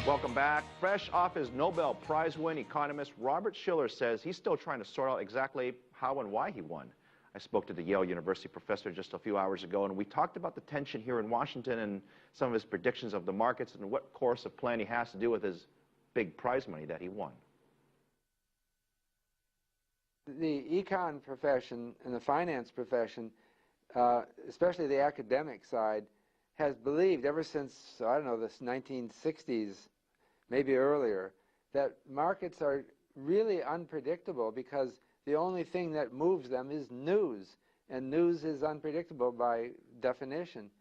Welcome back. Fresh off his Nobel Prize win, economist Robert Shiller says he's still trying to sort out exactly how and why he won. I spoke to the Yale University professor just a few hours ago, and we talked about the tension here in Washington and some of his predictions of the markets and what course of plan he has to do with his big prize money that he won. The econ profession and the finance profession, especially the academic side, has believed ever since, I don't know, the 1960s, maybe earlier, that markets are really unpredictable because the only thing that moves them is news, and news is unpredictable by definition.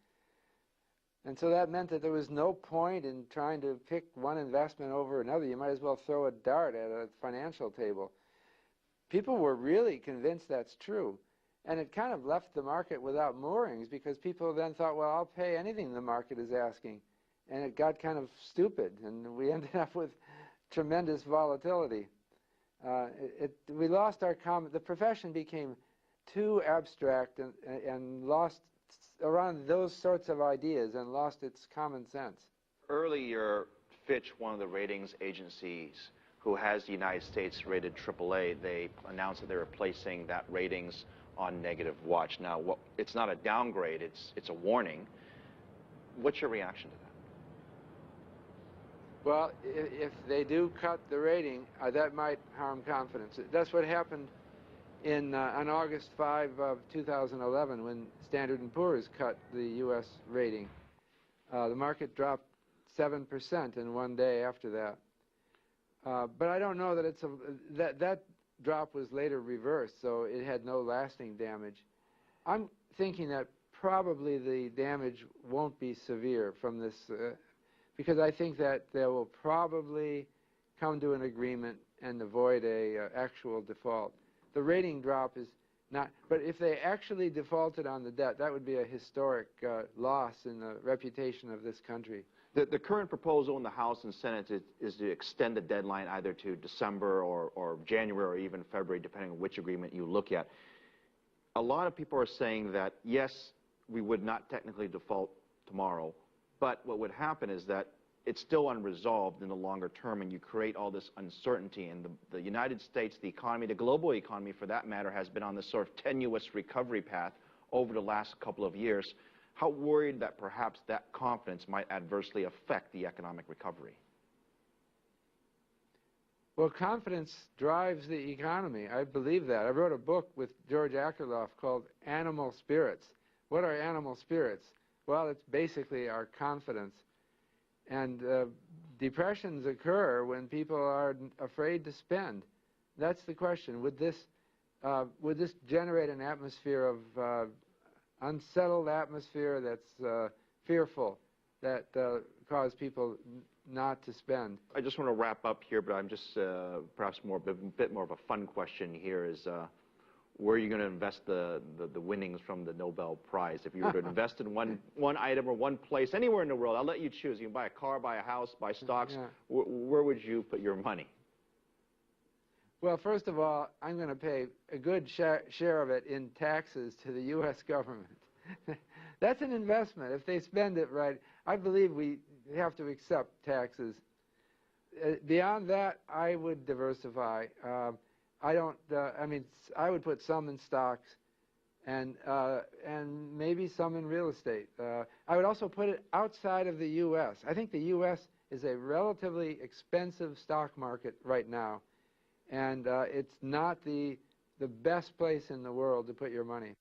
And so that meant that there was no point in trying to pick one investment over another. You might as well throw a dart at a financial table. People were really convinced that's true. And it kind of left the market without moorings because people then thought, well, I'll pay anything the market is asking. And it got kind of stupid, and we ended up with tremendous volatility. We lost our the profession became too abstract and lost around those sorts of ideas and lost its common sense. Earlier, Fitch, one of the ratings agencies who has the United States rated AAA, they announced that they were placing that ratings on negative watch. Now, it's not a downgrade, it's a warning. What's your reaction to that? Well, if they do cut the rating, that might harm confidence. That's what happened on August 5 of 2011 when Standard & Poor's cut the U.S. rating. The market dropped 7% in one day after that. But I don't know that that drop was later reversed, so it had no lasting damage. I'm thinking that probably the damage won't be severe from this, because I think that they will probably come to an agreement and avoid a actual default. The rating drop is not, but if they actually defaulted on the debt, that would be a historic loss in the reputation of this country. The current proposal in the House and Senate is to extend the deadline either to December or January or even February, depending on which agreement you look at. A lot of people are saying that, yes, we would not technically default tomorrow, but what would happen is that it's still unresolved in the longer term, and you create all this uncertainty. And the United States, the economy, the global economy, for that matter, has been on this sort of tenuous recovery path over the last couple of years. How worried that perhaps that confidence might adversely affect the economic recovery? Well, confidence drives the economy. I believe that. I wrote a book with George Akerlof called Animal Spirits. What are animal spirits? Well, it's basically our confidence. And depressions occur when people are afraid to spend. That's the question. Would this generate an atmosphere of unsettled atmosphere that's fearful, that cause people not to spend? I just want to wrap up here, but I'm just perhaps a bit more of a fun question here is, where are you going to invest the winnings from the Nobel Prize? If you were to invest in one item or one place, anywhere in the world, I'll let you choose. You can buy a car, buy a house, buy stocks. Yeah. Where would you put your money? Well, first of all, I'm going to pay a good share of it in taxes to the U.S. government. That's an investment. If they spend it right, I believe we have to accept taxes. Beyond that, I would diversify. I would put some in stocks and maybe some in real estate. I would also put it outside of the U.S. I think the U.S. is a relatively expensive stock market right now. And it's not the best place in the world to put your money.